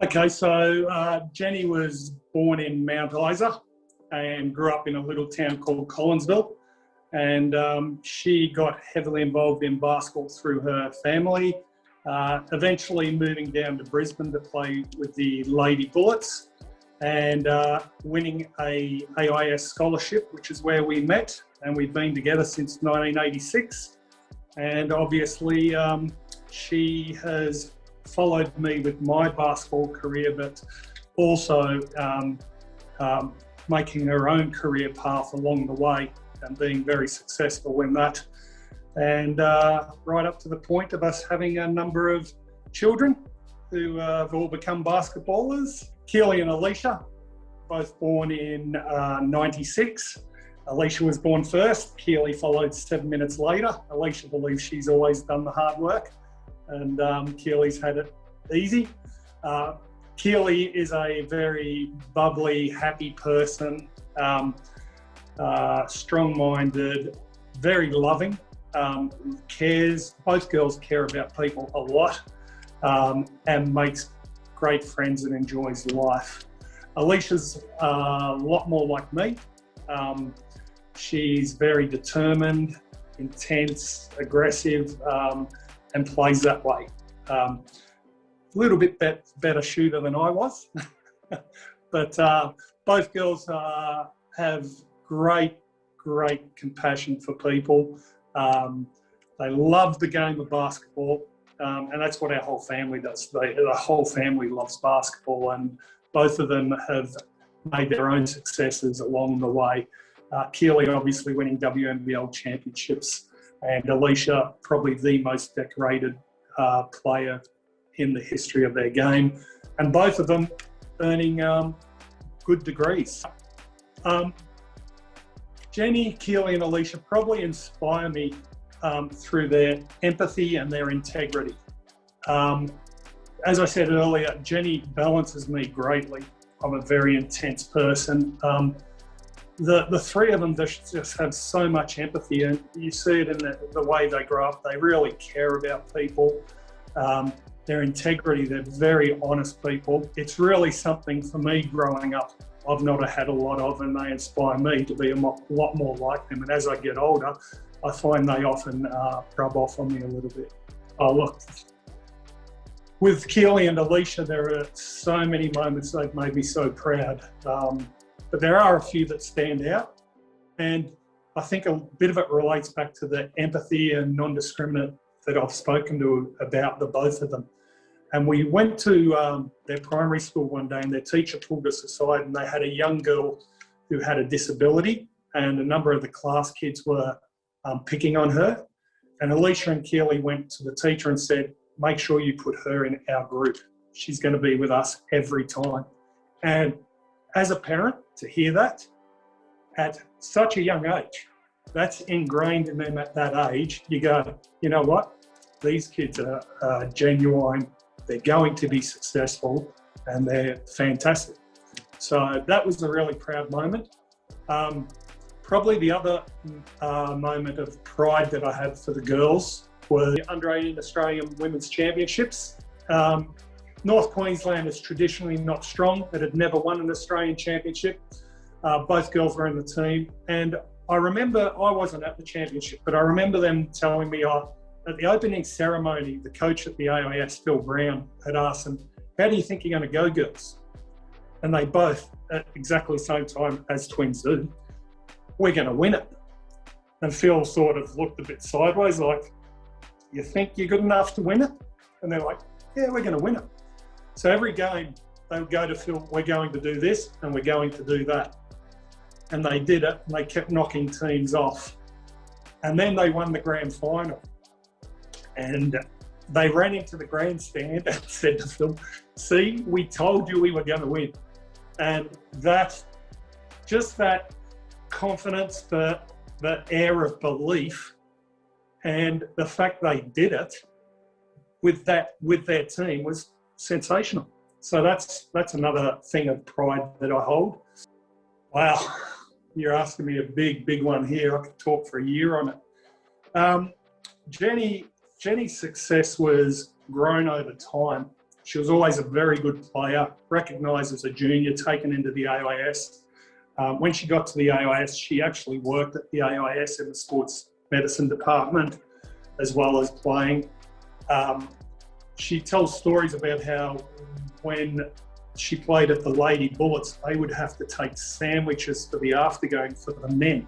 Okay, so Jenny was born in Mount Isa and grew up in a little town called Collinsville. And she got heavily involved in basketball through her family, eventually moving down to Brisbane to play with the Lady Bullets and winning a AIS scholarship, which is where we met. And we've been together since 1986. And obviously she has followed me with my basketball career, but also making her own career path along the way and being very successful in that. And right up to the point of us having a number of children who have all become basketballers. Keely and Alicia, both born in 96. Alicia was born first, Keely followed 7 minutes later. Alicia believes she's always done the hard work, and Keely's had it easy. Keely is a very bubbly, happy person, strong-minded, very loving, cares. Both girls care about people a lot, and makes great friends and enjoys life. Alicia's a lot more like me. She's very determined, intense, aggressive, and plays that way. A little bit better shooter than I was, but both girls have great compassion for people. They love the game of basketball, and that's what our whole family does. The whole family loves basketball, and both of them have made their own successes along the way. Keely obviously winning WNBL championships, and Alicia probably the most decorated player in the history of their game, and both of them earning good degrees. Jenny, Keely and Alicia probably inspire me through their empathy and their integrity. As I said earlier, Jenny balances me greatly. I'm a very intense person. The three of them just have so much empathy, and you see it in the way they grow up. They really care about people. Their integrity, they're very honest people. It's really something for me growing up I've not had a lot of, and they inspire me to be a lot more like them. And as I get older, I find they often rub off on me a little bit. Oh, look, with Keely and Alicia, there are so many moments they've made me so proud. But there are a few that stand out. And I think a bit of it relates back to the empathy and non-discriminate that I've spoken to about the both of them. And we went to their primary school one day, and their teacher pulled us aside, and they had a young girl who had a disability, and a number of the class kids were picking on her. And Alicia and Keely went to the teacher and said, make sure you put her in our group. She's going to be with us every time. And as a parent, to hear that at such a young age, that's ingrained in them at that age. You go, you know what? These kids are genuine. They're going to be successful, and they're fantastic. So that was a really proud moment. Probably the other moment of pride that I had for the girls was the Under-18 Australian Women's Championships. North Queensland is traditionally not strong. It had never won an Australian championship. Both girls were in the team. And I remember, I wasn't at the championship, but I remember them telling me at the opening ceremony, the coach at the AIS, Phil Brown, had asked them, how do you think you're going to go, girls? And they both, at exactly the same time as twins do, we're going to win it. And Phil sort of looked a bit sideways, like, you think you're good enough to win it? And they're like, yeah, we're going to win it. So every game, they would go to Phil, we're going to do this and we're going to do that. And they did it, and they kept knocking teams off. And then they won the grand final. And they ran into the grandstand and said to Phil, see, we told you we were going to win. And that confidence, the air of belief, and the fact they did it with their team was sensational. So that's another thing of pride that I hold. Wow, you're asking me a big one here. I could talk for a year on it. Jenny's success was grown over time. She was always a very good player, recognised as a junior, taken into the AIS. When she got to the AIS, she actually worked at the AIS in the sports medicine department, as well as playing. She tells stories about how when she played at the Lady Bullets, they would have to take sandwiches for the aftergame for the men.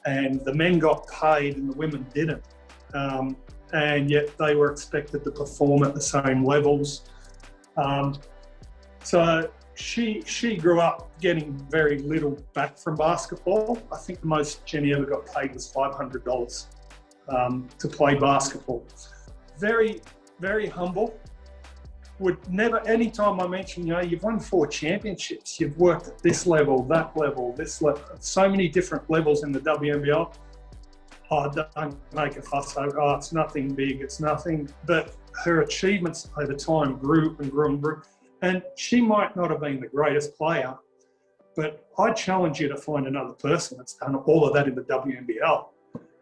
And the men got paid and the women didn't. And yet they were expected to perform at the same levels. So she grew up getting very little back from basketball. I think the most Jenny ever got paid was $500 to play basketball. Very, very humble. Would never, anytime I mention, you've won 4 championships, you've worked at this level, that level, this level, so many different levels in the WNBL. Oh, don't make a fuss over, it's nothing big, it's nothing. But her achievements over time grew and grew and grew. And she might not have been the greatest player, but I challenge you to find another person that's done all of that in the WNBL.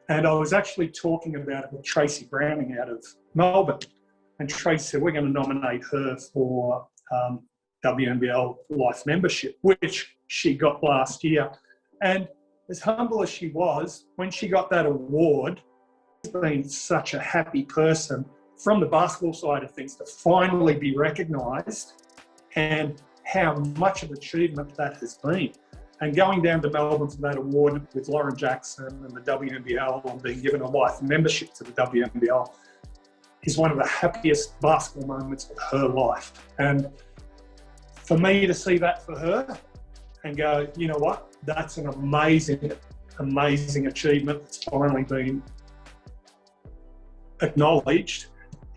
And I was actually talking about it with Tracy Browning out of Melbourne. And Tracy said, we're going to nominate her for WNBL Life membership, which she got last year. And as humble as she was, when she got that award, she's been such a happy person from the basketball side of things to finally be recognised and how much of achievement that has been. And going down to Melbourne for that award with Lauren Jackson and the WNBL and being given a life membership to the WNBL is one of the happiest basketball moments of her life. And for me to see that for her and go, you know what, that's an amazing, amazing achievement that's finally been acknowledged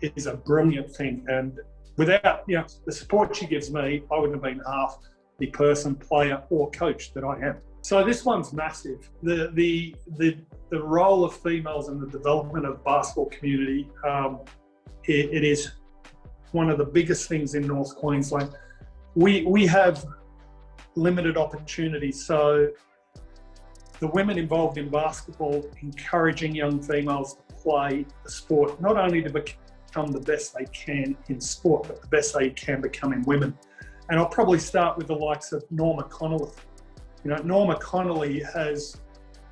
is a brilliant thing. And without the support she gives me, I wouldn't have been half the person, player or coach that I am. So this one's massive. The role of females in the development of the basketball community, it is one of the biggest things in North Queensland. We have limited opportunities, so the women involved in basketball encouraging young females to play the sport, not only to become the best they can in sport, but the best they can become in women. And I'll probably start with the likes of Norma Connolly. Norma Connolly has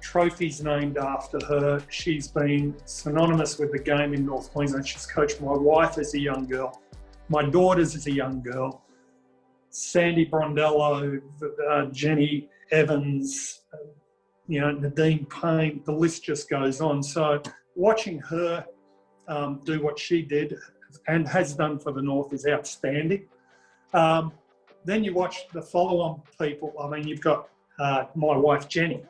trophies named after her. She's been synonymous with the game in North Queensland. She's coached my wife as a young girl, my daughters as a young girl, Sandy Brondello, Jenny Evans, Nadine Payne, the list just goes on. So watching her do what she did and has done for the North is outstanding. Then you watch the follow-on people. I mean, you've got my wife, Jenny,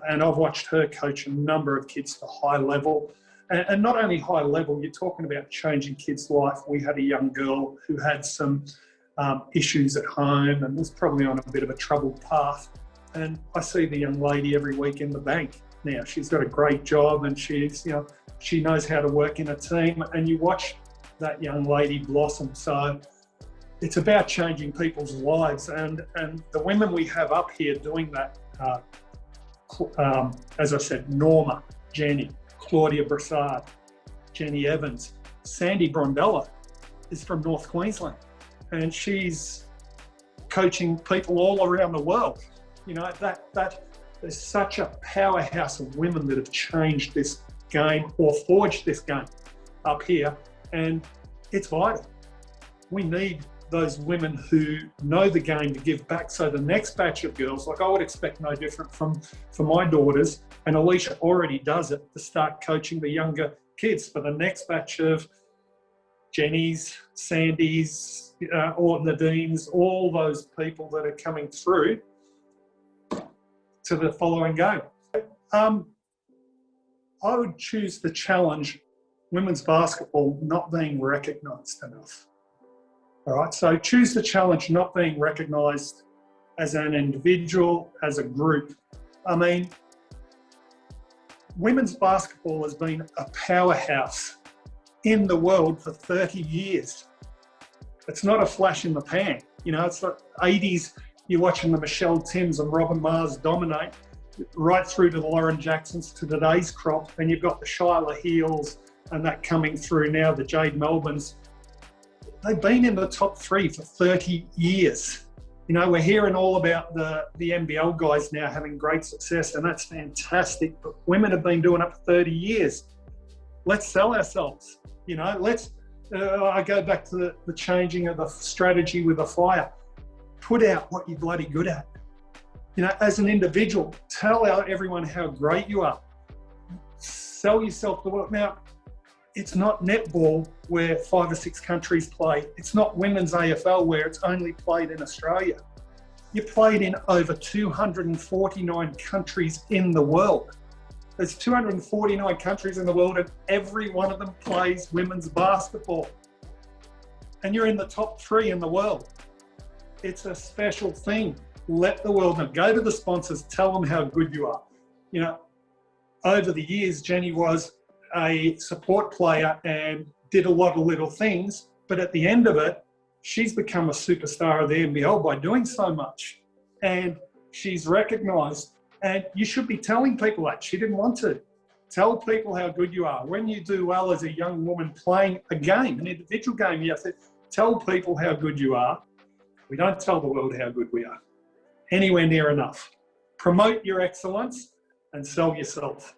and I've watched her coach a number of kids to high level. And not only high level, you're talking about changing kids' life. We had a young girl who had some issues at home and was probably on a bit of a troubled path. And I see the young lady every week in the bank now. She's got a great job and she's, she knows how to work in a team, and you watch that young lady blossom. So it's about changing people's lives, and the women we have up here doing that, as I said, Norma, Jenny, Claudia Brassard, Jenny Evans, Sandy Brondello is from North Queensland, and she's coaching people all around the world. That there's such a powerhouse of women that have changed this game or forged this game up here, and it's vital. We need those women who know the game to give back, so the next batch of girls, like I would expect no different from my daughters, and Alicia already does it, to start coaching the younger kids for the next batch of Jennies, Sandys, or Nadines, all those people that are coming through to the following game. I would choose the challenge, women's basketball not being recognised enough. All right, so choose the challenge not being recognised as an individual, as a group. I mean, women's basketball has been a powerhouse in the world for 30 years. It's not a flash in the pan. It's like 80s, you're watching the Michelle Timms and Robin Mars dominate, right through to the Lauren Jacksons to today's crop, and you've got the Shyla Heels and that coming through now, the Jade Melbournes. They've been in the top 3 for 30 years. You know, we're hearing all about the NBL guys now having great success, and that's fantastic. But women have been doing it for 30 years. Let's sell ourselves. You know, I go back to the changing of the strategy with the fire. Put out what you're bloody good at. You know, as an individual, tell everyone how great you are. Sell yourself the world. Now, it's not netball where 5 or 6 countries play. It's not women's AFL where it's only played in Australia. You played in over 249 countries in the world. There's 249 countries in the world, and every one of them plays women's basketball. And you're in the top 3 in the world. It's a special thing. Let the world know. Go to the sponsors, tell them how good you are. You know, over the years, Jenny was a support player and did a lot of little things, but at the end of it, she's become a superstar of the NBL by doing so much, and she's recognised. And you should be telling people that. She didn't want to. Tell people how good you are. When you do well as a young woman playing a game, an individual game, you have to tell people how good you are. We don't tell the world how good we are. Anywhere near enough. Promote your excellence and sell yourself.